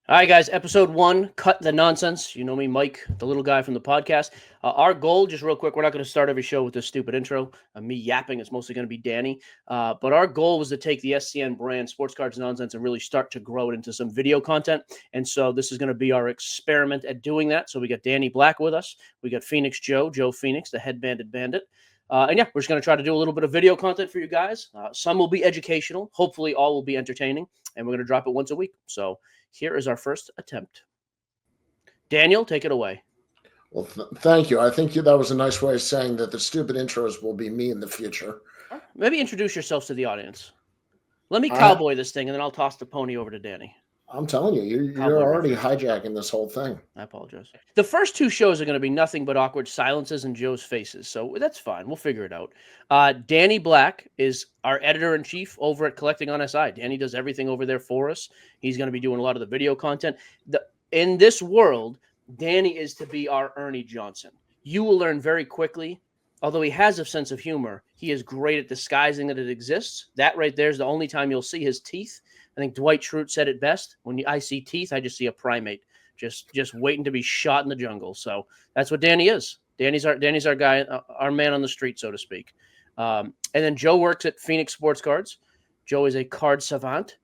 All right, guys, episode 1, cut the nonsense. You know me, Mike, the little guy from the podcast. Our goal, just real quick, we're not going to start every show with this stupid intro. Me yapping, it's mostly going to be Danny. But our goal was to take the SCN brand, Sports Cards Nonsense, and really start to grow it into some video content. And so this is going to be our experiment at doing that. So we got Danny Black with us. We got Phoenix Joe Phoenix, the headbanded bandit. And yeah, we're just going to try to do a little bit of video content for you guys. Some will be educational. Hopefully all will be entertaining. And we're going to drop it once a week. So here is our first attempt. Daniel, take it away. Well, thank you. I think that was a nice way of saying that the stupid intros will be me in the future. Maybe introduce yourselves to the audience. Let me cowboy this thing, and then I'll toss the pony over to Danny. I'm telling you, you're already hijacking this whole thing. I apologize. The first 2 shows are going to be nothing but awkward silences and Joe's faces, so that's fine. We'll figure it out. Danny Black is our editor-in-chief over at Collecting on SI. Danny does everything over there for us. He's going to be doing a lot of the video content. In this world, Danny is to be our Ernie Johnson. You will learn very quickly, although he has a sense of humor, he is great at disguising that it exists. That right there is the only time you'll see his teeth. I think Dwight Schrute said it best. When I see teeth, I just see a primate, just waiting to be shot in the jungle. So that's what Danny is. Danny's our guy, our man on the street, so to speak. And then Joe works at Phoenix Sports Cards. Joe is a card savant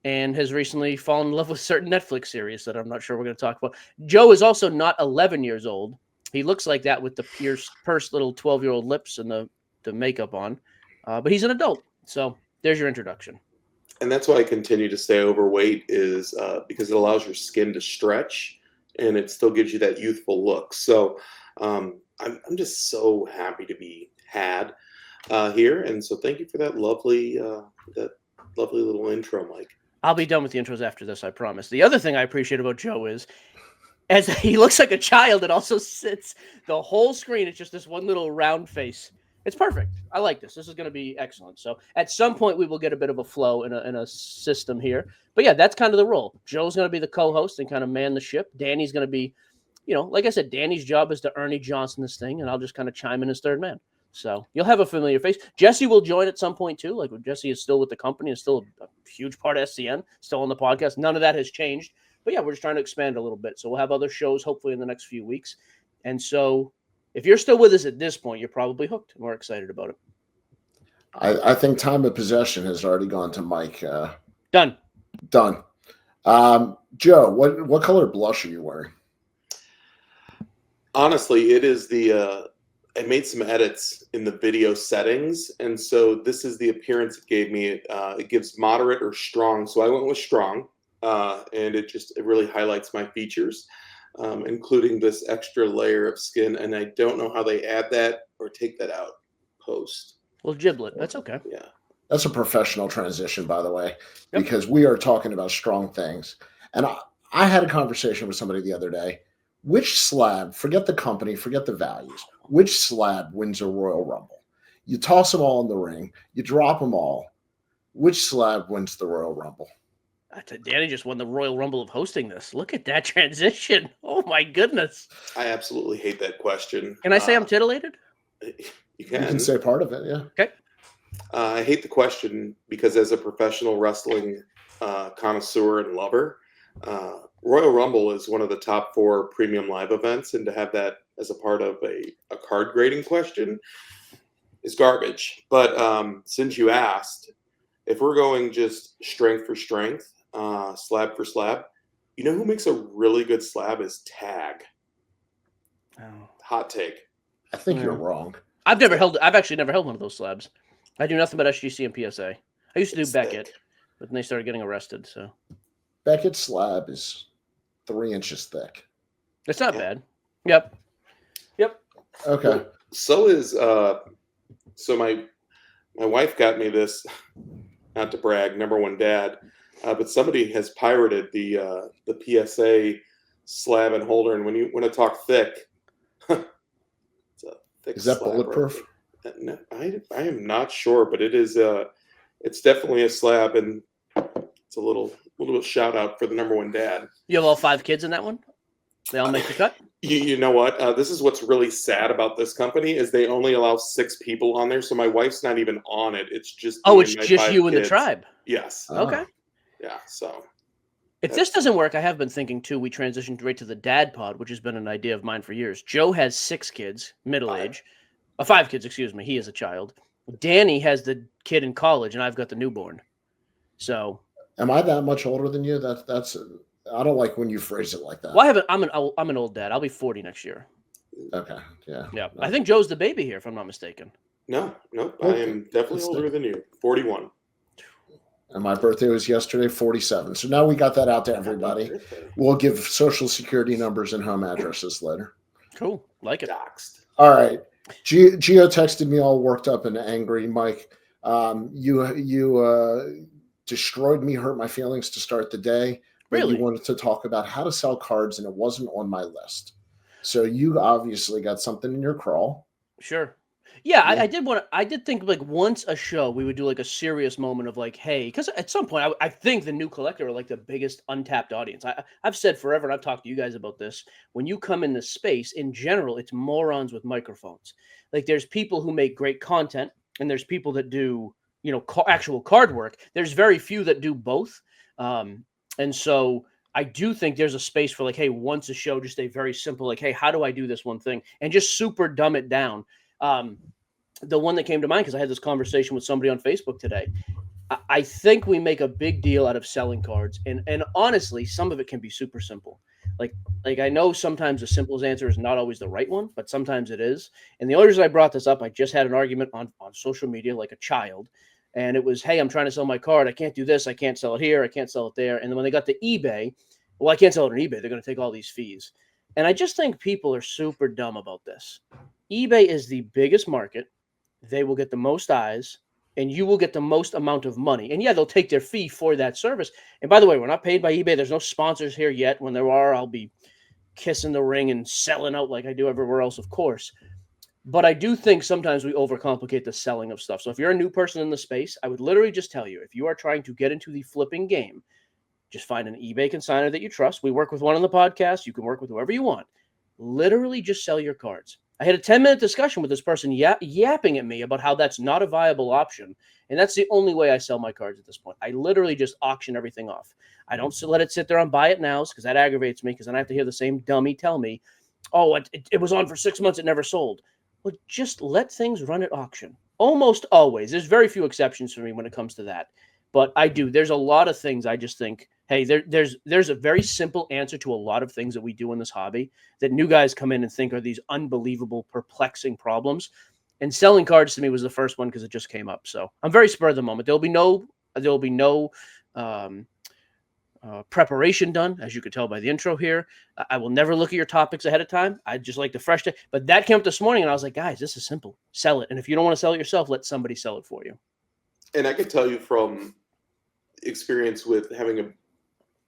and has recently fallen in love with certain Netflix series that I'm not sure we're going to talk about. Joe is also not 11 years old. He looks like that with the pursed little 12-year-old lips and the makeup on. But he's an adult. So there's your introduction. And that's why I continue to stay overweight is because it allows your skin to stretch and it still gives you that youthful look. So I'm just so happy to be had here. And so thank you for that lovely little intro, Mike. I'll be done with the intros after this, I promise. The other thing I appreciate about Joe is, as he looks like a child, it also sits the whole screen. It's just this one little round face. It's perfect. I like this. This is going to be excellent. So at some point, we will get a bit of a flow in a system here. But yeah, that's kind of the role. Joe's going to be the co-host and kind of man the ship. Danny's going to be, like I said, Danny's job is to Ernie Johnson this thing, and I'll just kind of chime in as third man. So you'll have a familiar face. Jesse will join at some point too. Like Jesse is still with the company, is still a huge part of SCN, still on the podcast. None of that has changed. But yeah, we're just trying to expand a little bit. So we'll have other shows hopefully in the next few weeks. And so if you're still with us at this point, you're probably hooked and we're excited about it. I think time of possession has already gone to Mike. Done. Joe, what color blush are you wearing? Honestly, it is I made some edits in the video settings. And so this is the appearance it gave me. It gives moderate or strong. So I went with strong and it really highlights my features. Including this extra layer of skin, and I don't know how they add that or take that out post. Well, giblet, that's okay. Yeah. That's a professional transition, by the way, because we are talking about strong things. And I had a conversation with somebody the other day. Which slab, forget the company, forget the values, which slab wins a Royal Rumble? You toss them all in the ring, you drop them all. Which slab wins the Royal Rumble? Danny just won the Royal Rumble of hosting this. Look at that transition. Oh, my goodness. I absolutely hate that question. Can I say I'm titillated? You can. You can say part of it, yeah. Okay. I hate the question because as a professional wrestling connoisseur and lover, Royal Rumble is one of the top 4 premium live events, and to have that as a part of a card grading question is garbage. But since you asked, if we're going just strength for strength, slab for slab, you know who makes a really good slab is Tag. Oh. Hot take. I think you're wrong. I've actually never held one of those slabs. I do nothing but SGC and PSA. I used to do Beckett, but then they started getting arrested. So Beckett's slab is 3 inches thick. It's not bad. Yep. Okay. Well, so is so my wife got me this, not to brag, number one dad, but somebody has pirated the PSA slab and holder, and when you want to talk thick, it's a thick. Is that bulletproof? Right? No, I am not sure, but it is it's definitely a slab, and it's a little shout out for the number one dad. You have all 5 kids in that one? They all make the cut? You know what? This is what's really sad about this company is they only allow 6 people on there. So my wife's not even on it. It's just it's just you and the tribe. Yes. Okay. Yeah. So If this doesn't work, I have been thinking too, we transitioned right to the dad pod, which has been an idea of mine for years. Joe has 6 kids, middle age. 5 kids, excuse me. He is a child. Danny has the kid in college, and I've got the newborn. So, am I that much older than you? That's I don't like when you phrase it like that. well, I'm an old dad. I'll be 40 next year. Okay, yeah. Yeah, I think Joe's the baby here, if I'm not mistaken. No, I am definitely older than you. 41. And my birthday was yesterday, 47. So now we got that out to everybody. We'll give social security numbers and home addresses later. Cool, like it. Doxed. All right. Gio texted me all worked up and angry. Mike, you destroyed me, hurt my feelings to start the day. Really? You wanted to talk about how to sell cards, and it wasn't on my list. So you obviously got something in your crawl. Sure. Yeah, I did think like once a show we would do like a serious moment of like, hey, because at some point I think the new collector are like the biggest untapped audience. I've said forever, and I've talked to you guys about this. When you come in this space, in general, it's morons with microphones. Like there's people who make great content, and there's people that do actual card work. There's very few that do both, and so I do think there's a space for like, hey, once a show, just a very simple like, hey, how do I do this one thing, and just super dumb it down. The one that came to mind, because I had this conversation with somebody on Facebook today. I think we make a big deal out of selling cards, and honestly, some of it can be super simple. Like I know sometimes the simplest answer is not always the right one, but sometimes it is. And the only reason I brought this up, I just had an argument on social media like a child, and it was, hey, I'm trying to sell my card. I can't do this. I can't sell it here. I can't sell it there. And then when they got to eBay, well, I can't sell it on eBay. They're going to take all these fees. And I just think people are super dumb about this. eBay is the biggest market. They will get the most eyes, and you will get the most amount of money. And yeah, they'll take their fee for that service. And by the way, we're not paid by eBay. There's no sponsors here yet. When there are, I'll be kissing the ring and selling out like I do everywhere else, of course. But I do think sometimes we overcomplicate the selling of stuff. So if you're a new person in the space, I would literally just tell you, if you are trying to get into the flipping game, just find an eBay consignor that you trust. We work with one on the podcast. You can work with whoever you want. Literally just sell your cards. I had a 10-minute discussion with this person yapping at me about how that's not a viable option. And that's the only way I sell my cards at this point. I literally just auction everything off. I don't let it sit there on buy it nows, because that aggravates me, because then I have to hear the same dummy tell me, oh, it was on for 6 months. It never sold. Well, just let things run at auction. Almost always. There's very few exceptions for me when it comes to that. But I do. There's a lot of things I just think, hey, there's a very simple answer to a lot of things that we do in this hobby that new guys come in and think are these unbelievable, perplexing problems. And selling cards to me was the first one because it just came up. So I'm very spur of the moment. There'll be no preparation done, as you could tell by the intro here. I will never look at your topics ahead of time. I just like to fresh it. But that came up this morning, and I was like, guys, this is simple. Sell it. And if you don't want to sell it yourself, let somebody sell it for you. And I can tell you from experience with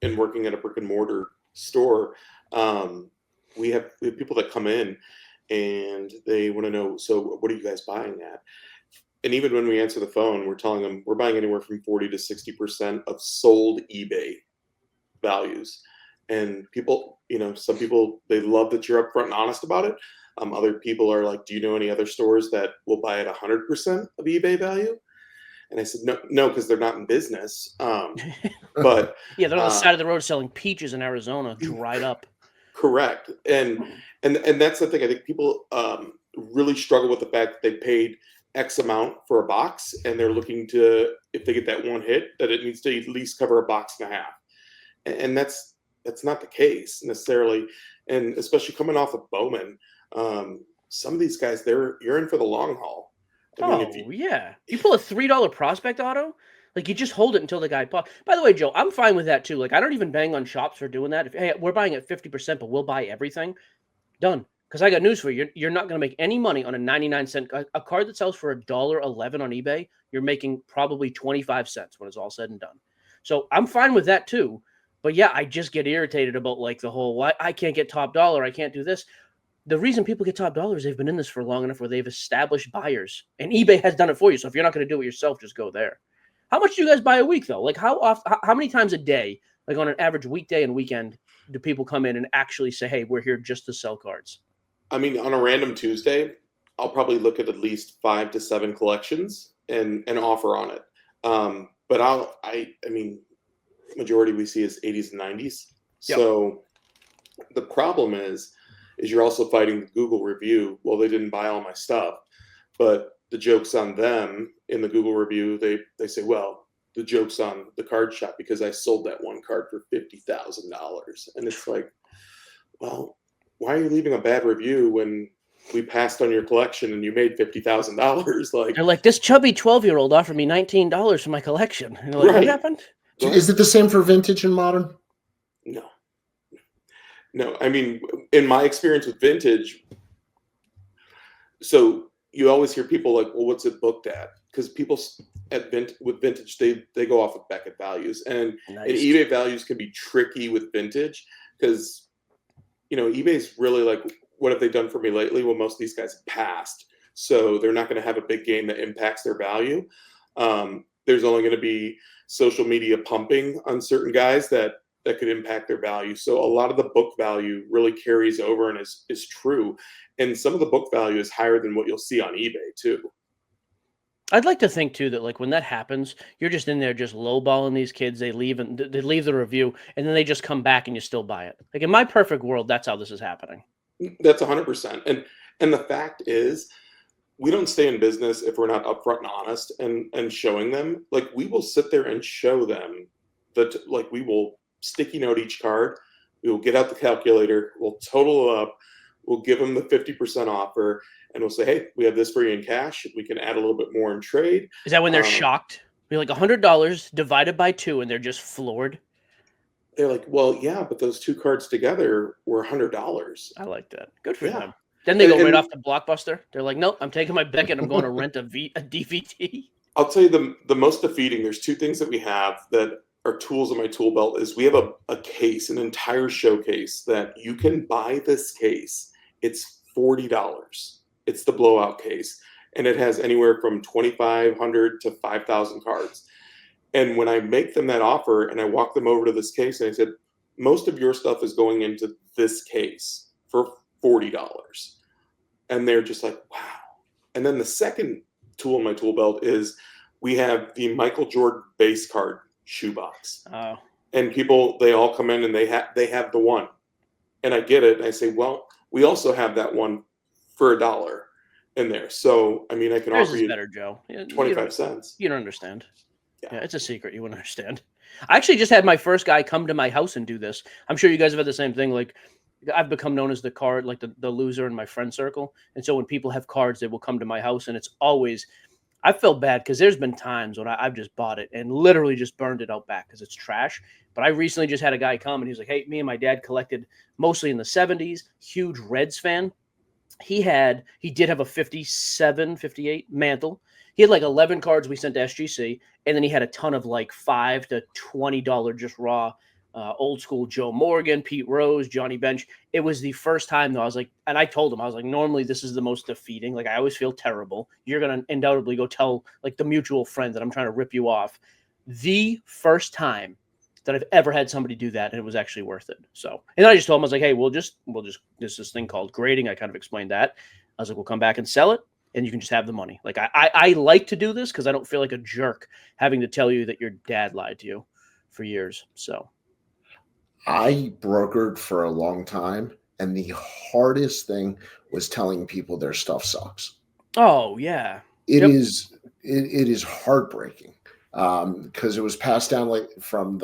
and working at a brick and mortar store, we have people that come in and they want to know, so what are you guys buying at? And even when we answer the phone, we're telling them we're buying anywhere from 40 to 60% of sold eBay values. And people, some people, they love that you're upfront and honest about it. Other people are like, do you know any other stores that will buy at 100% of eBay value? And I said, no, because they're not in business. But yeah, they're on the side of the road selling peaches in Arizona, dried up. Correct. And that's the thing. I think people really struggle with the fact that they paid X amount for a box, and they're looking to, if they get that one hit, that it needs to at least cover a box and a half. And that's not the case necessarily. And especially coming off of Bowman, some of these guys, you're in for the long haul. Yeah. You pull a $3 prospect auto, like you just hold it until the guy pops. By the way, Joe, I'm fine with that too. Like I don't even bang on shops for doing that. Hey, we're buying at 50%, but we'll buy everything. Done. Because I got news for you. You're not going to make any money on a 99-cent a card that sells for $1.11 on eBay. You're making probably 25 cents when it's all said and done. So I'm fine with that too. But yeah, I just get irritated about like the whole, why I can't get top dollar. I can't do this. The reason people get top dollar is they've been in this for long enough where they've established buyers, and eBay has done it for you. So if you're not going to do it yourself, just go there. How much do you guys buy a week though? Like how many times a day, like on an average weekday and weekend, do people come in and actually say, hey, we're here just to sell cards? I mean, on a random Tuesday, I'll probably look at least 5 to 7 collections and offer on it. But I mean, majority we see is 80s and 90s. Yep. So the problem is you're also fighting the Google review. Well, they didn't buy all my stuff, but the joke's on them in the Google review. They say, well, the joke's on the card shop because I sold that one card for $50,000. And it's like, well, why are you leaving a bad review when we passed on your collection and you made $50,000? Like, They're like, this chubby 12-year-old offered me $19 for my collection. And you're like, Right. what happened? Is it the same for vintage and modern? No. I mean, in my experience with vintage, so you always hear people like, well, what's it booked at? Because people with vintage, they go off of Beckett values, and eBay values can be tricky with vintage because, eBay's really like, what have they done for me lately? Well, most of these guys have passed, so they're not going to have a big game that impacts their value. There's only going to be social media pumping on certain guys that could impact their value. So a lot of the book value really carries over and is true. And some of the book value is higher than what you'll see on eBay too. I'd like to think too that like when that happens, you're just in there just lowballing these kids. They leave the review and then they just come back and you still buy it. Like in my perfect world, that's how this is happening. That's 100%. And the fact is, we don't stay in business if we're not upfront and honest and showing them. Like we will sit there and show them that, like, we will sticky note each card. We will get out the calculator. We'll total it up. We'll give them the 50% offer, and we'll say, hey, we have this for you in cash. We can add a little bit more in trade. Is that when they're shocked? You're like $100 divided by 2, and they're just floored. They're like, well, yeah, but those two cards together were $100. I like that. Good for them. Then they go right off to Blockbuster. They're like, nope, I'm taking my Beckett. I'm going to rent a DVD. I'll tell you the most defeating. There's two things that we have that are tools in my tool belt. Is we have a case, an entire showcase that you can buy this case. It's $40. It's the blowout case, and it has anywhere from 2,500 to 5,000 cards. And when I make them that offer and I walk them over to this case and I said, most of your stuff is going into this case for $40. And they're just like, wow. And then the second tool in my tool belt is we have the Michael Jordan base card shoebox. Oh. And people, they all come in and they have the one. And I get it. And I say, well, we also have that one for $1 in there. So, I mean, I can offer you better, Joe. 25 cents. You don't understand. Yeah, it's a secret. You wouldn't understand. I actually just had my first guy come to my house and do this. I'm sure you guys have had the same thing. Like, I've become known as the card, like the loser in my friend circle. And so when people have cards, they will come to my house. And it's always, I felt bad because there's been times when I've just bought it and literally just burned it out back because it's trash. But I recently just had a guy come and he's like, hey, me and my dad collected mostly in the 70s, huge Reds fan. He did have a 57, 58 mantle. He had like 11 cards we sent to SGC, and then he had a ton of like $5 to $20 just raw, old school Joe Morgan, Pete Rose, Johnny Bench. It was the first time though. I was like, and I told him, I was like, normally this is the most defeating. Like I always feel terrible. You're gonna undoubtedly go tell like the mutual friend that I'm trying to rip you off. The first time that I've ever had somebody do that, and it was actually worth it. So, and then I just told him, I was like, hey, we'll just there's this thing called grading. I kind of explained that. I was like, we'll come back and sell it, and you can just have the money. Like I like to do this because I don't feel like a jerk having to tell you that your dad lied to you for years. So I brokered for a long time, and the hardest thing was telling people their stuff sucks. Oh yeah, it is heartbreaking because it was passed down like from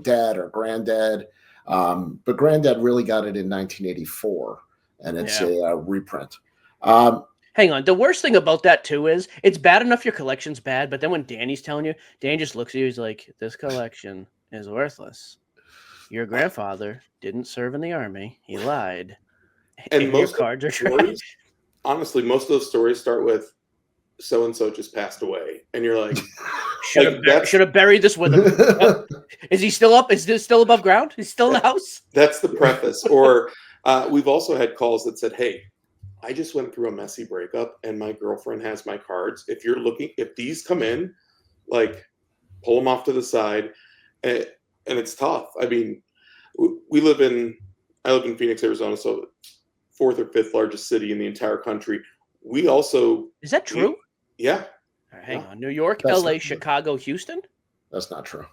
dad or granddad, but granddad really got it in 1984, and it's a reprint. Hang on. The worst thing about that too is it's bad enough your collection's bad, but then when Danny's telling you, Danny just looks at you. He's like, "This collection is worthless. Your grandfather didn't serve in the army. He lied. And most cards are stories, honestly, most of those stories start with so and so just passed away, and you're like, should have buried this with him. Is he still up? Is this still above ground? He's still in the house. That's the preface. Or we've also had calls that said, "Hey, I just went through a messy breakup, and my girlfriend has my cards. If these come in, like, pull them off to the side." And it's tough. I mean, I live in Phoenix, Arizona, so 4th or 5th largest city in the entire country. We also is that true? Yeah. All right, hang on. New York, LA, Chicago, Houston. That's not true.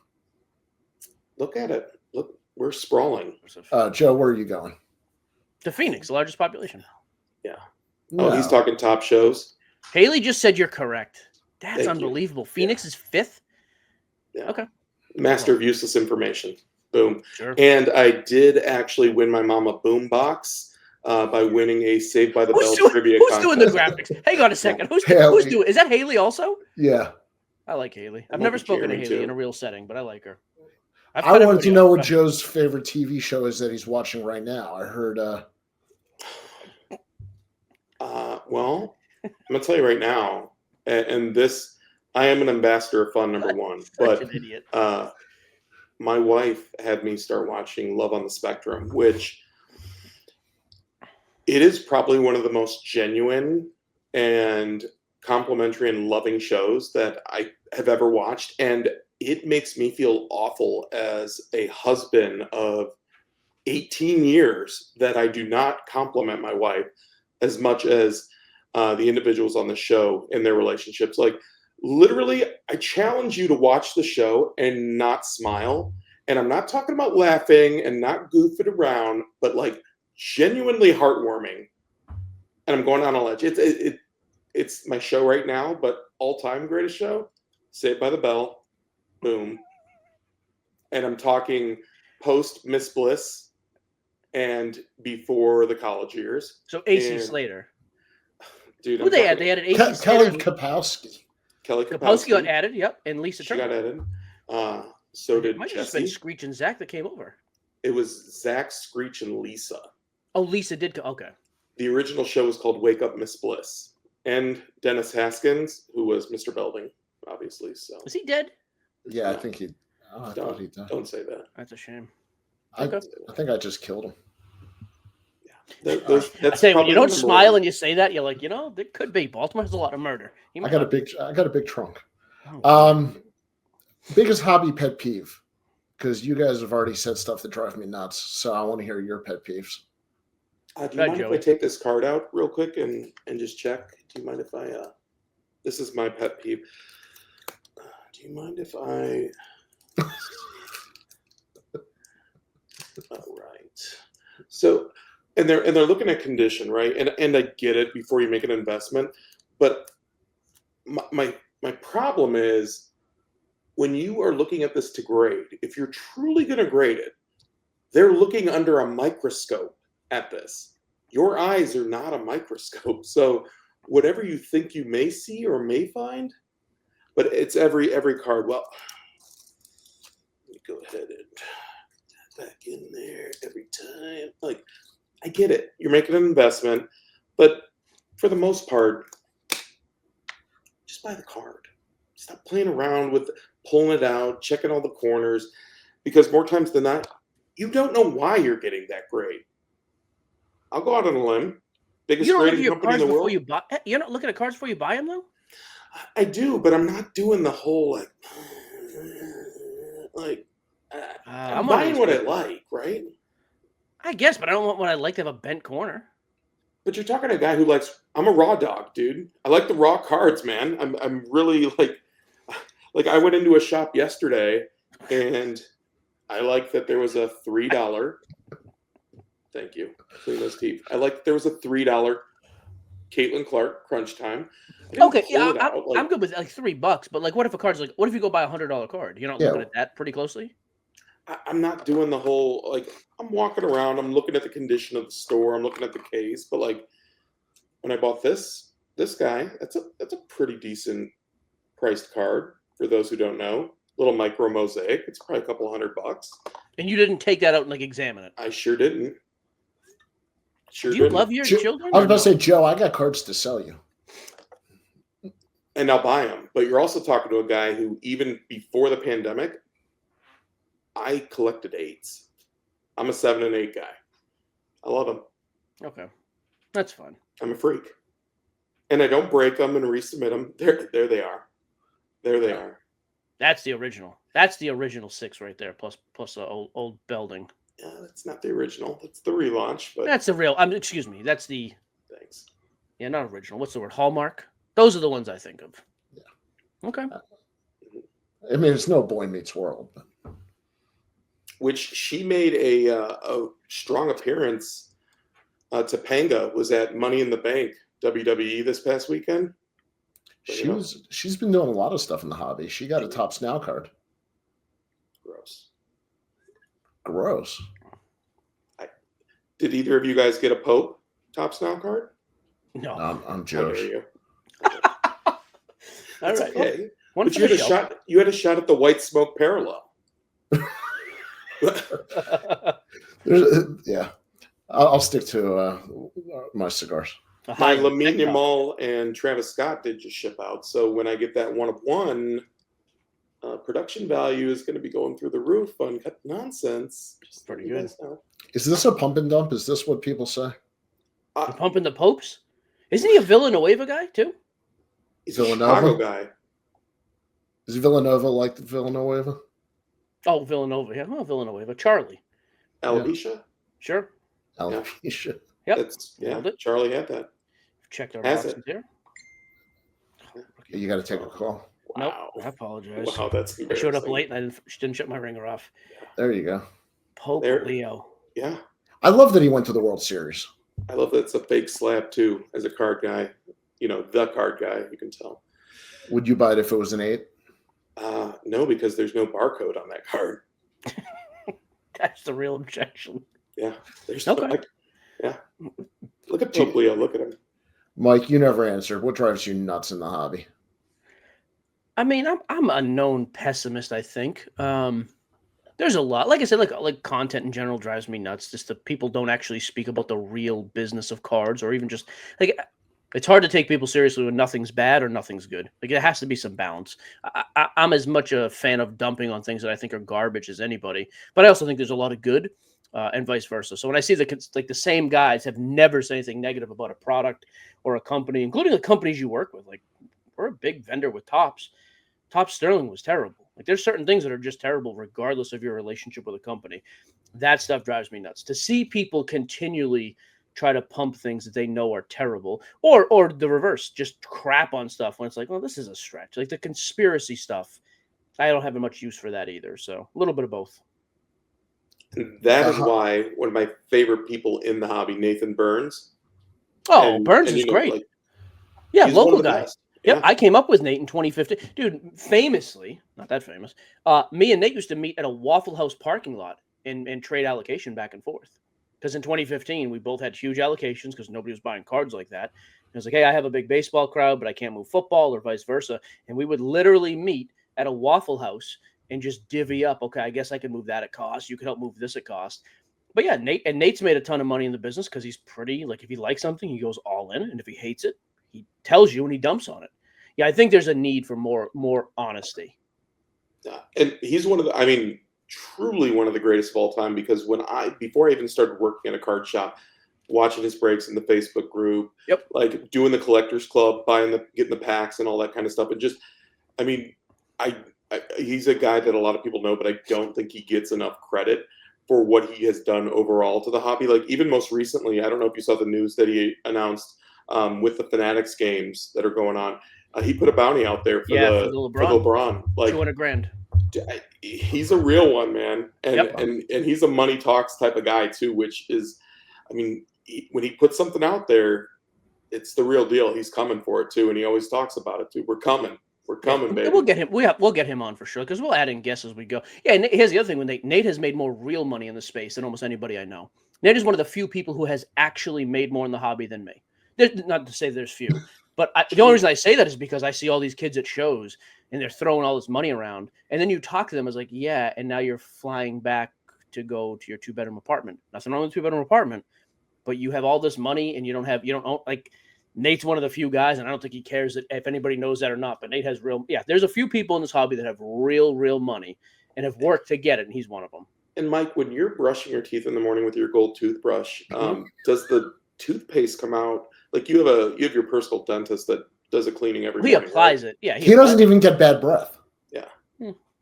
Look at it. Look, we're sprawling. Joe, where are you going? To Phoenix, the largest population. Yeah. No. Oh, he's talking top shows. Haley just said you're correct. That's Thank you. unbelievable. Phoenix is 5th? Yeah. Okay. Master of useless information. Boom. Sure. And I did actually win my mom a boom box by winning a Saved by the Bell trivia who's contest. doing the graphics? Hang on a second. Who's Haley. doing? Is that Haley also? Yeah. I like Haley. I've I never like spoken to Jeremy, Haley too. in a real setting, but I like her. I wanted to know what Joe's favorite TV show is that he's watching right now. I heard. Well, I'm gonna tell you right now, and this, I am an ambassador of fun, number one. But an idiot. My wife had me start watching Love on the Spectrum, which it is probably one of the most genuine and complimentary and loving shows that I have ever watched, and it makes me feel awful as a husband of 18 years that I do not compliment my wife as much as the individuals on the show in their relationships. Like, literally, I challenge you to watch the show and not smile. And I'm not talking about laughing and not goofing around, but like genuinely heartwarming. And I'm going on a ledge. It's my show right now, but all-time greatest show, Saved by the Bell. Boom. And I'm talking post Miss Bliss and before the college years. So AC Slater. Dude, Who they had? They had an AC Kelly Slater. Kapowski. Kelly Kapowski got added, yep, and Lisa She Turner. got added. So did Might have just been Jesse. Screech and Zach that came over. It was Zach, Screech, and Lisa. Oh, Lisa did. Okay. The original show was called Wake Up Miss Bliss. And Dennis Haskins, who was Mr. Belding, obviously. So Is he dead? Yeah, I No. think he. Oh, I thought he died. Don't say that. That's a shame. I think I just killed him. That's I say when you probably don't number smile one. and you say that, you're like, there could be. Baltimore has a lot of murder. I got a big trunk. Oh, Biggest hobby pet peeve, because you guys have already said stuff that drive me nuts. So I want to hear your pet peeves. Do you Go ahead, mind Joey. if I take this card out real quick and just check? Do you mind if I? This is my pet peeve. Do you mind if I? All right. So, and they're looking at condition, right? And I get it before you make an investment, but my problem is when you are looking at this to grade. If you're truly going to grade it, they're looking under a microscope at this. Your eyes are not a microscope, so whatever you think you may see or may find, but it's every card. Well, let me go ahead and back in there every time. Like, I get it. You're making an investment, but for the most part, just buy the card. Stop playing around with pulling it out, checking all the corners, because more times than not, you don't know why you're getting that grade. I'll go out on a limb. Biggest you don't look at grading your company in cards the before world. you buy. You're not looking at cards before you buy them, though. I do, but I'm not doing the whole I'm buying what I like, right? I guess, but I don't want what I like to have a bent corner. But you're talking to a guy who likes. I'm a raw dog, dude. I like the raw cards, man. I'm really like I went into a shop yesterday, and I like that there was a $3. Thank you. Clean those teeth. I like there was a $3 Caitlin Clark Crunch Time. Okay, yeah, I'm good with like $3, but like, what if a card's like, what if you go buy $100 card? You're not looking at that pretty closely. I'm not doing the whole like. I'm walking around. I'm looking at the condition of the store. I'm looking at the case. But like, when I bought this guy, that's a pretty decent priced card for those who don't know. Little micro mosaic. It's probably a couple $100. And you didn't take that out and like examine it. I sure didn't. Do you love your children? I was about to say, Joe, I got cards to sell you. And I'll buy them. But you're also talking to a guy who, even before the pandemic, I collected 8s. I'm a 7 and 8 guy. I love them. Okay, that's fun. I'm a freak. And I don't break them and resubmit them. There they are. There they are. That's the original. That's the original 6 right there, plus the old Belding. Yeah, that's not the original. That's the relaunch. But That's the real. Excuse me. That's the. thanks. Yeah, not original. What's the word? Hallmark. Those are the ones I think of. Yeah. Okay. I mean, it's no Boy Meets World. But... which she made a strong appearance. Topanga was at Money in the Bank WWE this past weekend. She's been doing a lot of stuff in the hobby. She got a Topps Now card. Gross. Did either of you guys get a Pope Topps Now card? No. I'm Josh. All right. Okay. But you had a shot. You had a shot at the white smoke parallel. Yeah. I'll stick to my cigars. My Lamine Yamal and Travis Scott did just ship out. So when I get that 1 of 1, production value is going to be going through the roof. Uncut nonsense. Just pretty good. Is this a pump and dump? Is this what people say? The pumping the Popes? Isn't he a Villanueva guy too? He's a Chicago guy. Is Villanova like the Villanova? Oh, Villanova. Yeah, well, Villanova. Charlie. Alopecia? Yeah. Sure. Alopecia. Yep. Charlie had that. Checked our boxes here. You got to take a call. Wow. Nope, I apologize. Wow, that's I showed up late and I didn't shut my ringer off. There you go. Pope Leo. Yeah. I love that he went to the World Series. I love that it's a fake slab too, as a card guy. You know, the card guy, you can tell. Would you buy it if it was an 8? No, because there's no barcode on that card. That's the real objection. Yeah. There's okay. Yeah. Look at Pope Leo. Look at him. Mike, you never answered. What drives you nuts in the hobby? I mean, I'm a known pessimist, I think. There's a lot. Like I said, like content in general drives me nuts. Just that people don't actually speak about the real business of cards, or even just like it's hard to take people seriously when nothing's bad or nothing's good. Like there has to be some balance. I'm as much a fan of dumping on things that I think are garbage as anybody, but I also think there's a lot of good. And vice versa. So when I see the same guys have never said anything negative about a product or a company, including the companies you work with, like we're a big vendor with Topps. Topps Sterling was terrible. Like there's certain things that are just terrible, regardless of your relationship with a company. That stuff drives me nuts. To see people continually try to pump things that they know are terrible, or the reverse, just crap on stuff when it's like, well, this is a stretch. Like the conspiracy stuff, I don't have much use for that either. So a little bit of both. That is why one of my favorite people in the hobby, Nathan Burns. Burns is great. Like, local guy. Yep, I came up with Nate in 2015. Dude, famously, not that famous, me and Nate used to meet at a Waffle House parking lot and trade allocation back and forth. Because in 2015, we both had huge allocations because nobody was buying cards like that. And I was like, hey, I have a big baseball crowd, but I can't move football or vice versa. And we would literally meet at a Waffle House and just divvy up, okay, I guess I can move that at cost. You can help move this at cost. But yeah, Nate's made a ton of money in the business because he's pretty, like if he likes something, he goes all in. And if he hates it, he tells you and he dumps on it. Yeah, I think there's a need for more honesty. Yeah, and he's truly one of the greatest of all time, because before I even started working at a card shop, watching his breaks in the Facebook group, like doing the collectors club, getting the packs and all that kind of stuff. And just, he's a guy that a lot of people know, but I don't think he gets enough credit for what he has done overall to the hobby. Like even most recently, I don't know if you saw the news that he announced with the Fanatics games that are going on. He put a bounty out there for the LeBron, like $200,000. He's a real one, man, and he's a money talks type of guy too. Which is, when he puts something out there, it's the real deal. He's coming for it too, and he always talks about it too. We're coming, baby. We'll get him. We'll get him on for sure because we'll add in guests as we go. Yeah, and here's the other thing: when Nate has made more real money in the space than almost anybody I know. Nate is one of the few people who has actually made more in the hobby than me. Not to say there's few. But the only reason I say that is because I see all these kids at shows and they're throwing all this money around. And then you talk to them as like, yeah, and now you're flying back to go to your 2-bedroom apartment. Nothing wrong with a 2-bedroom apartment, but you have all this money and you don't own, like Nate's one of the few guys, and I don't think he cares if anybody knows that or not, but Nate has there's a few people in this hobby that have real money and have worked to get it, and he's one of them. And Mike, when you're brushing your teeth in the morning with your gold toothbrush, does the toothpaste come out? Like you have your personal dentist that does a cleaning every morning. He applies it. Yeah. He doesn't even get bad breath. Yeah.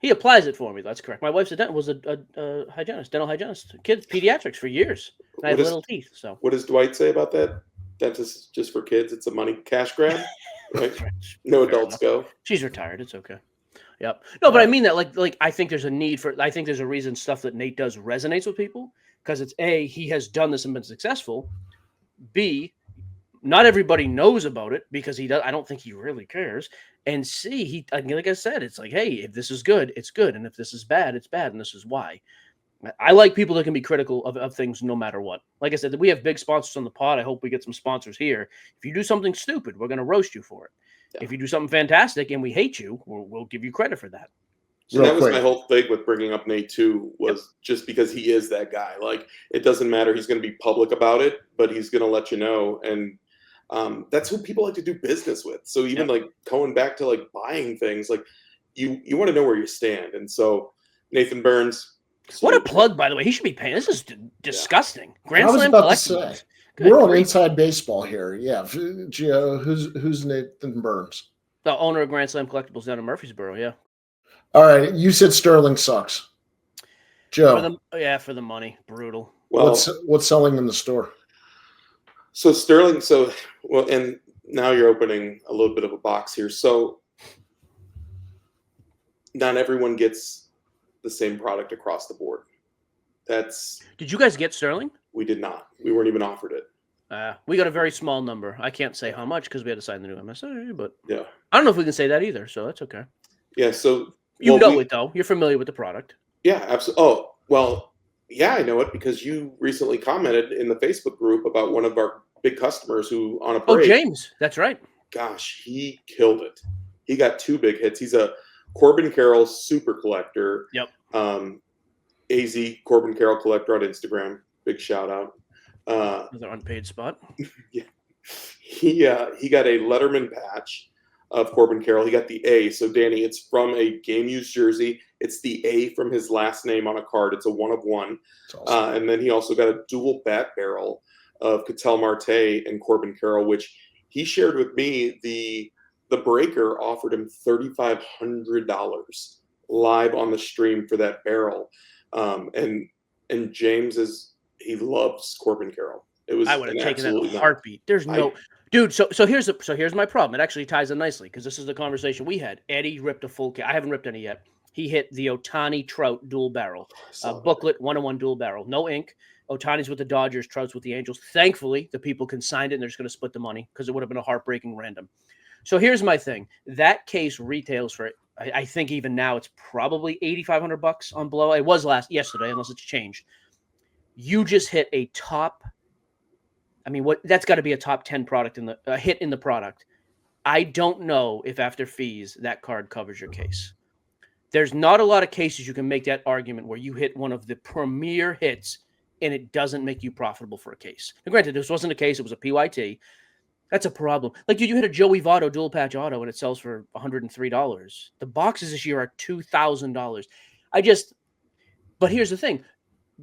He applies it for me. That's correct. My wife's was a hygienist, dental hygienist, kids, pediatrics for years. And I have little teeth. So what does Dwight say about that? Dentist is just for kids. It's a cash grab, right? No adults go. She's retired. It's okay. Yep. No, but I Right. mean that like I think there's a need for. I think there's a reason stuff that Nate does resonates with people because it's A, he has done this and been successful. B, not everybody knows about it because he does. I don't think he really cares. And C, like I said, it's like, hey, if this is good, it's good, and if this is bad, it's bad, and this is why. I like people that can be critical of things no matter what. Like I said, we have big sponsors on the pod. I hope we get some sponsors here. If you do something stupid, we're going to roast you for it. Yeah. If you do something fantastic and we hate you, we'll give you credit for that. And that was my whole thing with bringing up Nate too, was just because he is that guy. Like, it doesn't matter. He's going to be public about it, but he's going to let you know. And that's who people like to do business with. So even like going back to like buying things, like you want to know where you stand. And so Nathan Burns. What a plug, by the way. He should be paying. This is disgusting. Grand Slam collectibles. Good We're on grief. Inside Baseball here. Yeah. Gio, who's Nathan Burns? The owner of Grand Slam Collectibles down in Murfreesboro, yeah. All right. You said Sterling sucks. Joe. For the money. Brutal. Well, what's selling in the store? So Sterling, and now you're opening a little bit of a box here. So not everyone gets the same product across the board. Did you guys get Sterling? We did not. We weren't even offered it. We got a very small number. I can't say how much because we had to sign the new MSA, but yeah, I don't know if we can say that either, so that's okay. Yeah, so you know it though. You're familiar with the product. Yeah, absolutely. Oh, well, yeah, I know it because you recently commented in the Facebook group about one of our big customers who on a break. Oh, James, that's right. Gosh, he killed it. He got 2 big hits. He's a Corbin Carroll super collector. Yep. AZ Corbin Carroll collector on Instagram. Big shout out. Another unpaid spot. Yeah. He got a Letterman patch of Corbin Carroll. He got the A. So Danny, it's from a game used jersey. It's the A from his last name on a card. It's a 1 of 1. Awesome. And then he also got a dual bat barrel of Ketel Marte and Corbin Carroll, which he shared with me. The breaker offered him $3,500 live on the stream for that barrel. And James he loves Corbin Carroll. I would have taken that in a heartbeat. There's no dude. So here's my problem. It actually ties in nicely because this is the conversation we had. Eddie ripped a full. I haven't ripped any yet. He hit the Ohtani Trout dual barrel booklet 1-on-1 dual barrel. No ink. Ohtani's with the Dodgers. Trout's with the Angels. Thankfully, the people consigned it and they're just going to split the money because it would have been a heartbreaking random. So here's my thing. That case retails for, I think even now it's probably $8,500 on Blow. It was yesterday, unless it's changed. You just hit a top. I mean, that's got to be a top 10 product hit in the product. I don't know if after fees that card covers your case. There's not a lot of cases you can make that argument where you hit one of the premier hits and it doesn't make you profitable for a case. Now, granted, this wasn't a case; it was a PYT. That's a problem. Like, dude, you hit a Joey Votto dual patch auto and it sells for $103. The boxes this year are $2,000. But here's the thing.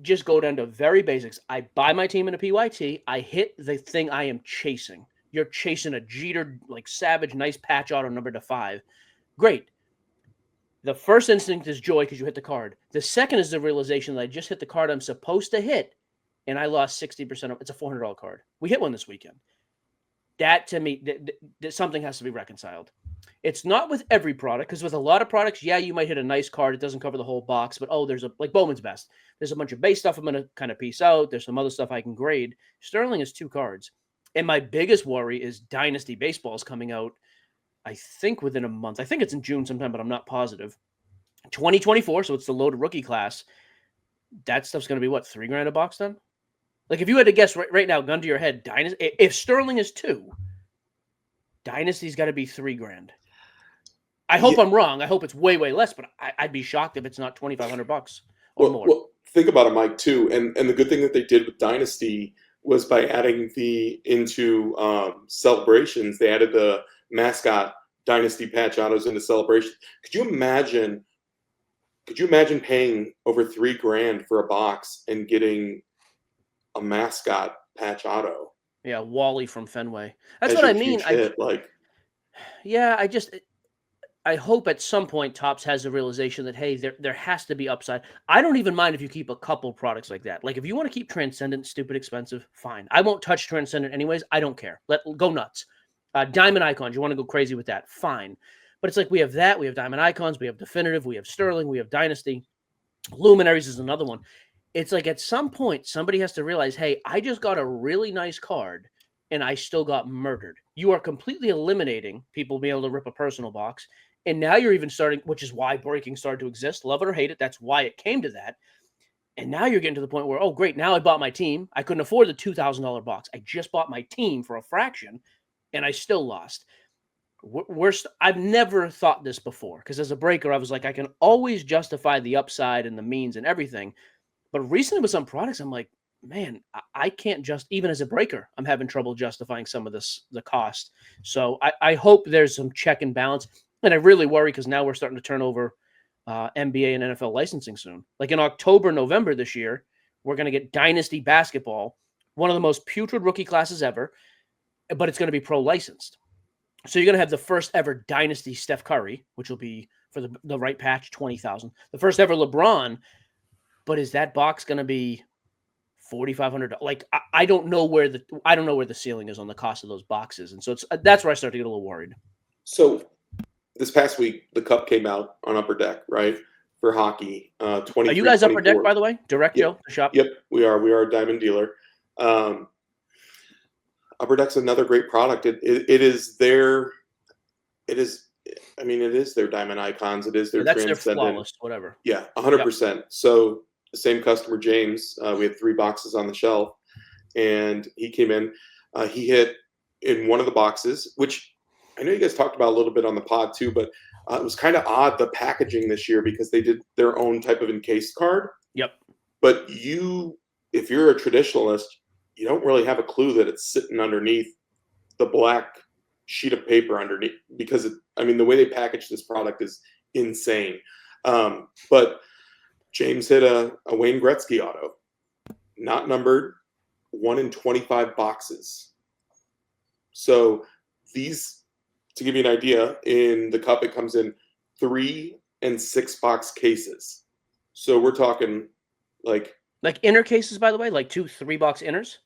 Just go down to very basics. I buy my team in a PYT. I hit the thing I am chasing. You're chasing a Jeter, like Savage, nice patch auto number to 5. Great. The first instinct is joy because you hit the card. The second is the realization that I just hit the card I'm supposed to hit and I lost 60% of it's a $400 card. We hit one this weekend. That, to me, something has to be reconciled. It's not with every product, because with a lot of products, yeah, you might hit a nice card. It doesn't cover the whole box, but there's like Bowman's Best. There's a bunch of base stuff I'm going to kind of piece out. There's some other stuff I can grade. Sterling is 2 cards. And my biggest worry is Dynasty Baseball is coming out, I think, within a month. I think it's in June sometime, but I'm not positive. 2024, so it's the loaded rookie class. That stuff's going to be, what, $3,000 a box then? Like, if you had to guess right now, gun to your head, Dynasty, if Sterling is 2, Dynasty's got to be $3,000. I hope I'm wrong. I hope it's way, way less, but I'd be shocked if it's not $2,500 or more. Well, think about it, Mike, too. And the good thing that they did with Dynasty was by adding into celebrations, they added the mascot Dynasty patch autos into celebrations. Could you imagine paying over $3,000 for a box and getting a mascot patch auto? Yeah, Wally from Fenway. That's what I mean. I hope at some point Topps has a realization that, hey, there has to be upside. I don't even mind if you keep a couple products like that. Like, if you want to keep Transcendent stupid expensive, fine. I won't touch Transcendent anyways. I don't care. Go nuts. Diamond Icons, you want to go crazy with that? Fine. But it's like we have that, we have Diamond Icons, we have Definitive, we have Sterling, we have Dynasty. Luminaries is another one. It's like at some point somebody has to realize, hey, I just got a really nice card and I still got murdered. You are completely eliminating people being able to rip a personal box. And now you're even starting, which is why breaking started to exist. Love it or hate it, that's why it came to that. And now you're getting to the point where, oh, great, now I bought my team. I couldn't afford the $2,000 box. I just bought my team for a fraction, and I still lost. I've never thought this before, because as a breaker, I was like, I can always justify the upside and the means and everything. But recently with some products, I'm like, man, I can't just, even as a breaker, I'm having trouble justifying some of the cost. So I hope there's some check and balance. And I really worry because now we're starting to turn over NBA and NFL licensing soon. Like in October, November this year, we're going to get Dynasty Basketball, one of the most putrid rookie classes ever, but it's going to be pro licensed. So you're going to have the first ever Dynasty Steph Curry, which will be for the right patch, 20,000. The first ever LeBron, but is that box going to be $4,500? Like I don't know where the ceiling is on the cost of those boxes, and so that's where I start to get a little worried. So this past week, the Cup came out on Upper Deck, right, for hockey. Are you guys Upper Deck, by the way? Direct, yep. Joe, the shop? Yep, we are. We are a diamond dealer. Upper Deck's another great product. It is their Diamond Icons. It is their that's Transcendent. Their flawless, whatever. Yeah, 100%. Yep. So the same customer, James, we had 3 boxes on the shelf, and he came in. He hit in one of the boxes, which I know you guys talked about a little bit on the pod too, but it was kind of odd, the packaging this year, because they did their own type of encased card. Yep. But if you're a traditionalist, you don't really have a clue that it's sitting underneath the black sheet of paper underneath, because the way they package this product is insane. But James hit a Wayne Gretzky auto, not numbered, 1 in 25 boxes. So these, to give you an idea, in the Cup, it comes in 3 and 6 box cases. So we're talking like inner cases, by the way, like 2 3-box inners.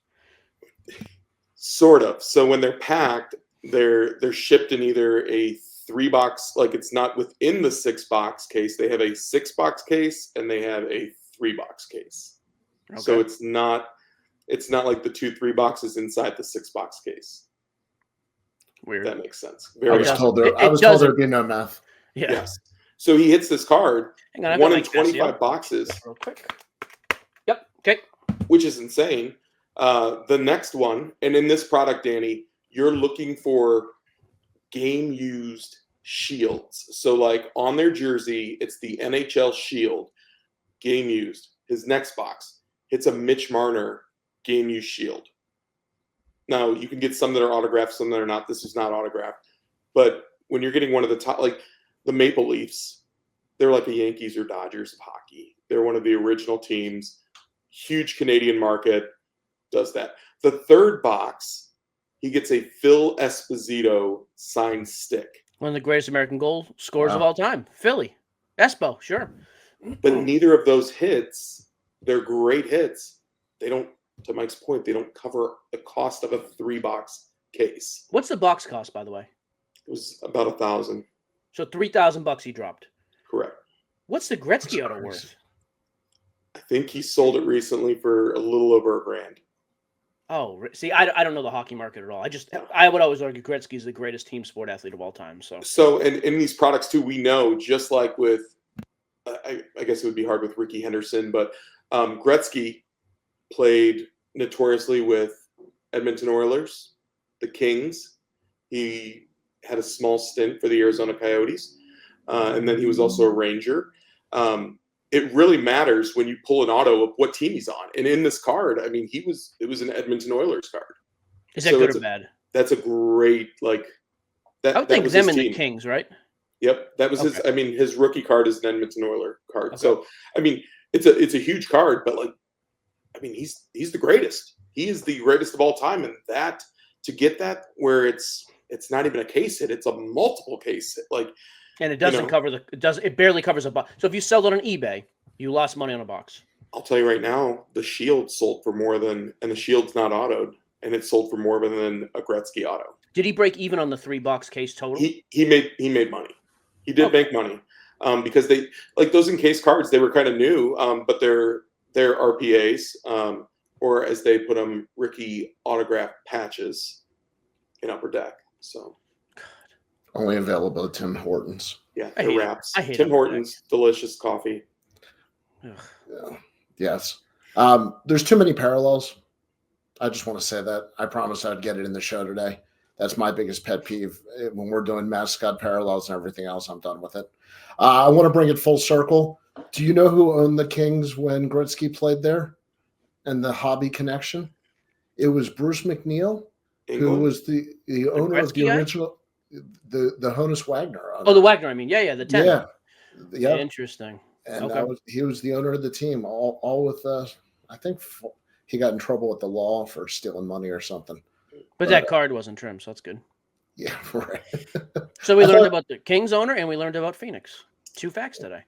Sort of. So when they're packed, they're shipped in either a 3-box, like it's not within the 6-box case. They have a 6-box case and they have a 3-box case. Okay. So it's not like the 2 3 boxes inside the 6-box case. Weird. That makes sense. I was told there'd be no math. Yeah. Yes. So he hits this card, Hang on, 1 in 25 boxes. Real quick. Yep. Okay. Which is insane. The next one, and in this product, Danny, you're looking for game-used shields. So like on their jersey, it's the NHL shield, game-used. His next box, it's a Mitch Marner game-used shield. Now, you can get some that are autographed, some that are not. This is not autographed. But when you're getting one of the top, like the Maple Leafs, they're like the Yankees or Dodgers of hockey. They're one of the original teams. Huge Canadian market, does that. The third box, he gets a Phil Esposito signed stick. One of the greatest American goal scorers of all time. Philly. Espo, sure. But neither of those hits, they're great hits. They don't, to Mike's point, they don't cover the cost of a 3-box case. What's the box cost, by the way? It was about $1,000. So $3,000 he dropped. Correct. What's the Gretzky auto worth? I think he sold it recently for a little over $1,000. Oh, see, I don't know the hockey market at all. I would always argue Gretzky is the greatest team sport athlete of all time. So and in these products too, we know, just like with, I guess it would be hard with Ricky Henderson, but Gretzky played notoriously with Edmonton Oilers, the Kings. He had a small stint for the Arizona Coyotes, and then he was also a Ranger. It really matters when you pull an auto of what team he's on. And in this card, I mean, it was an Edmonton Oilers card. Is that good or bad? That's a great, like, that. I would think them and the Kings, right? Yep. That was his, I mean, his rookie card is an Edmonton Oilers card. Okay. So, I mean, it's a huge card, but like, I mean, he's the greatest. He is the greatest of all time. And that, to get that where it's not even a case hit, it's a multiple case hit. Like, and it doesn't it barely covers a box. So if you sell it on eBay, you lost money on a box. I'll tell you right now, the Shield sold for more than, and the Shield's not autoed, and it sold for more than a Gretzky auto. Did he break even on the 3-box case total? He made money. He did make money because they like those encased cards. They were kind of new, but they're RPAs, or as they put them, Ricky autograph patches in Upper Deck. So Only available at Tim Hortons. yeah, they're wraps. I hate Tim Upper Hortons, delicious coffee. Ugh. Yeah. Yes. There's too many parallels. I just want to say that. I promised I'd get it in the show today. That's my biggest pet peeve. When we're doing mascot parallels and everything else, I'm done with it. I want to bring it full circle. Do you know who owned the Kings when Gretzky played there? And the hobby connection? It was Bruce McNeil, England? who was the owner of the Gretzky guy? original, the Honus Wagner owner. Oh, the Wagner. I mean, yeah, the 10. Yeah. Interesting. And Okay. he was the owner of the team, all with I think he got in trouble with the law for stealing money or something. But that card wasn't trimmed, so that's good. Yeah, right. So we learned about the Kings owner and we learned about Phoenix. 2 facts today.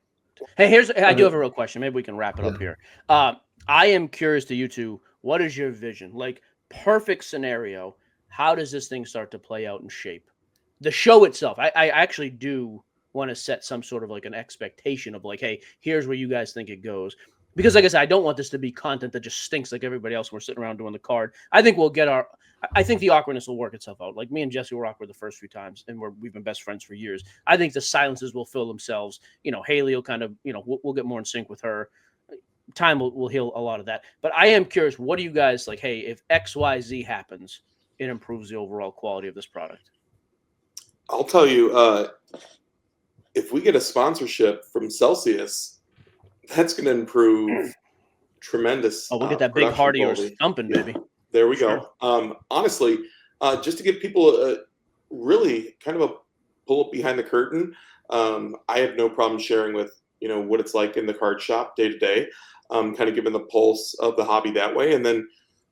Hey, I do have a real question. Maybe we can wrap it up here. I am curious to you two. What is your vision? Like, perfect scenario. How does this thing start to play out and shape? The show itself. I actually do want to set some sort of like an expectation of like, hey, here's where you guys think it goes. Because like I said, I don't want this to be content that just stinks like everybody else. We're sitting around doing the card. I think we'll get I think the awkwardness will work itself out. Like me and Jesse were awkward the first few times, and we've been best friends for years. I think the silences will fill themselves. Haley will kind of, we'll get more in sync with her. Time will heal a lot of that. But I am curious, what do you guys like? Hey, if XYZ happens, it improves the overall quality of this product. I'll tell you, if we get a sponsorship from Celsius, that's going to improve tremendous. Oh, we'll get that big heart of yours thumping, baby. There we go. Honestly, just to give people really kind of a pull up behind the curtain, I have no problem sharing with what it's like in the card shop day to day, kind of giving the pulse of the hobby that way. And then,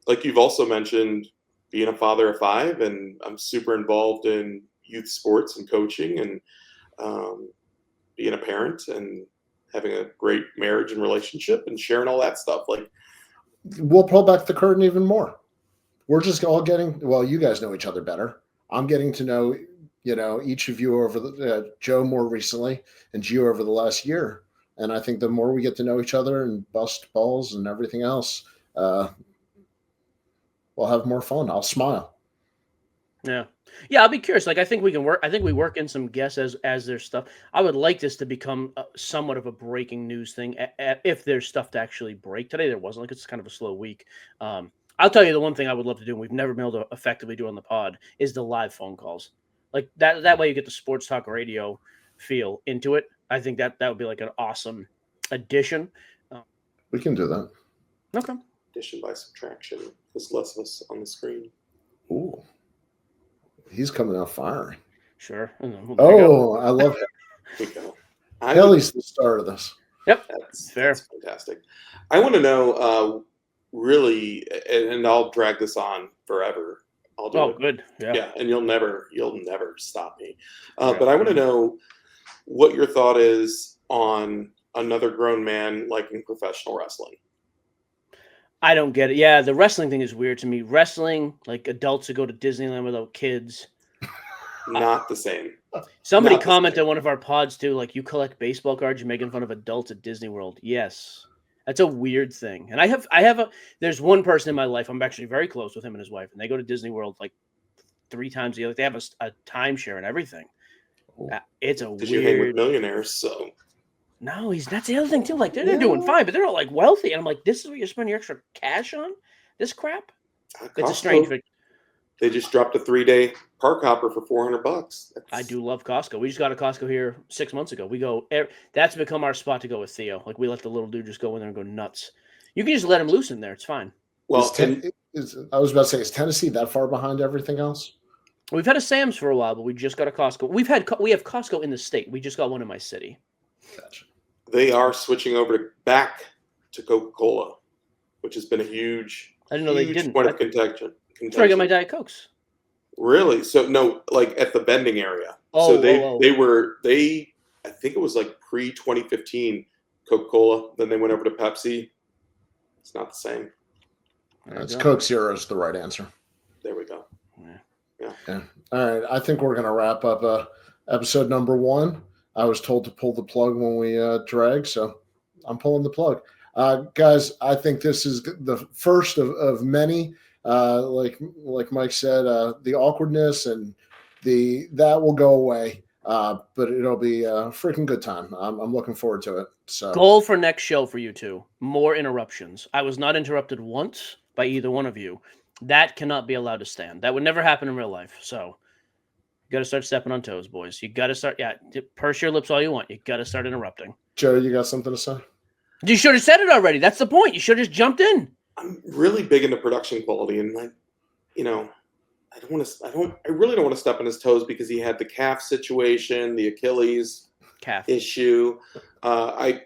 like you've also mentioned, being a father of 5, and I'm super involved in youth sports and coaching, and being a parent and having a great marriage and relationship and sharing all that stuff. Like, we'll pull back the curtain even more. We're just all you guys know each other better. I'm getting to know, each of you over Joe more recently and Gio over the last year. And I think the more we get to know each other and bust balls and everything else, we'll have more fun. I'll smile. Yeah. I'll be curious. Like, I think we can work. I think we work in some guests as there's stuff. I would like this to become somewhat of a breaking news thing. If there's stuff to actually break today, there wasn't. Like, it's kind of a slow week. I'll tell you the one thing I would love to do, and we've never been able to effectively do on the pod, is the live phone calls. Like that way you get the sports talk radio feel into it. I think that would be like an awesome addition. We can do that. Okay. Addition by subtraction. There's less of us on the screen. Ooh. He's coming out firing. Sure. I love it. There we go. Kelly's the start of this. Yep. That's fair. That's fantastic. I want to know, really, and I'll drag this on forever. I'll do it. Good. Yeah. And you'll never stop me. But I want to know what your thought is on another grown man liking professional wrestling. I don't get it. Yeah, the wrestling thing is weird to me. Wrestling, like adults who go to Disneyland without kids. Not the same. Somebody commented on one of our pods too, like, you collect baseball cards, you're making fun of adults at Disney World. Yes. That's a weird thing. And there's one person in my life, I'm actually very close with him and his wife, and they go to Disney World like 3 times a year. Like, they have a timeshare and everything. It's a weird. You hang with millionaires, so. No, that's the other thing too. Like, they're doing fine, but they're all like wealthy, and I'm like, this is what you're spending your extra cash on? This crap? It's a strange thing. They just dropped a 3-day park hopper for $400. I do love Costco. We just got a Costco here 6 months ago. We go. That's become our spot to go with Theo. Like, we let the little dude just go in there and go nuts. You can just let him loose in there. It's fine. Well, I was about to say, is Tennessee that far behind everything else? We've had a Sam's for a while, but we just got a Costco. We have Costco in the state. We just got one in my city. Gotcha. They are switching over back to Coca-Cola, which has been a huge. I didn't know they didn't. Point of contention. That's where I got my Diet Cokes. Really? So no, like at the vending area. So they I think it was like pre-2015 Coca-Cola. Then they went over to Pepsi. It's not the same. It's Coke Zero is the right answer. There we go. Yeah. All right. I think we're going to wrap up episode number 1. I was told to pull the plug when we drag, so I'm pulling the plug. Guys, I think this is the first of many. Like Mike said, the awkwardness and that will go away. But it'll be a freaking good time. I'm looking forward to it. So Goal for next show for you two: more interruptions. I was not interrupted once by either one of you. That cannot be allowed to stand. That would never happen in real life. So you got to start stepping on toes, boys. You got to start. Yeah, purse your lips all you want. You got to start interrupting. Joe, you got something to say? You should have said it already. That's the point. You should have just jumped in. I'm really big into production quality, and I really don't want to step on his toes because he had the calf situation, the Achilles Calf issue. I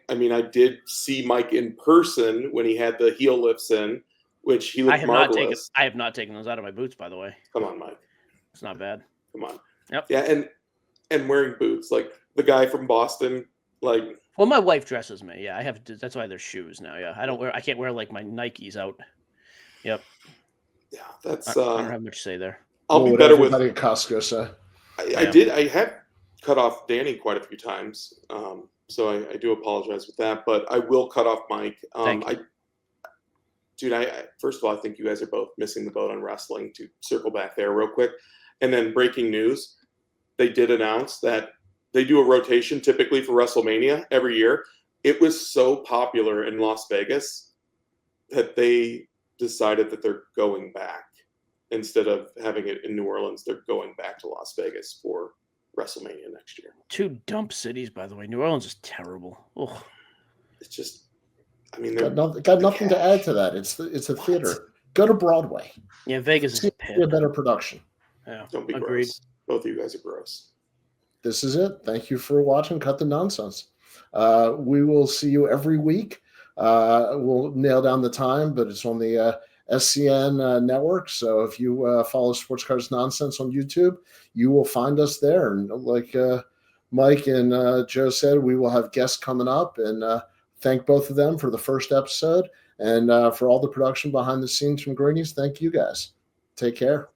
did see Mike in person when he had the heel lifts in, which he looked marvelous. I have not taken those out of my boots, by the way. Come on, Mike. It's not bad. Come on. Yep. Yeah, and wearing boots like the guy from Boston, like. Well, my wife dresses me. Yeah, I have. That's why there's shoes now. Yeah, I can't wear like my Nikes out. Yep. Yeah, that's. I don't have much to say there. I'll be better with. At Costco say. I have cut off Danny quite a few times, so I do apologize with that. But I will cut off Mike. Thank you. First of all, I think you guys are both missing the boat on wrestling. To circle back there real quick, and then breaking news: they did announce that they do a rotation typically for WrestleMania every year. It was so popular in Las Vegas that they decided that they're going back. Instead of having it in New Orleans, they're going back to Las Vegas for WrestleMania next year. Two dump cities, by the way. New Orleans is terrible. Ugh. It's just, I mean, got nothing to add to that. It's a theater. Go to Broadway. Yeah, Vegas is a better production. Yeah, don't be agreed. gross. Both of you guys are gross. This is it. Thank you for watching. Cut the nonsense. We will see you every week. We'll nail down the time, but it's on the SCN network. So if you follow Sports Cards Nonsense on YouTube, you will find us there. And like Mike and Joe said, we will have guests coming up, and thank both of them for the first episode and for all the production behind the scenes from Greenie's. Thank you guys. Take care.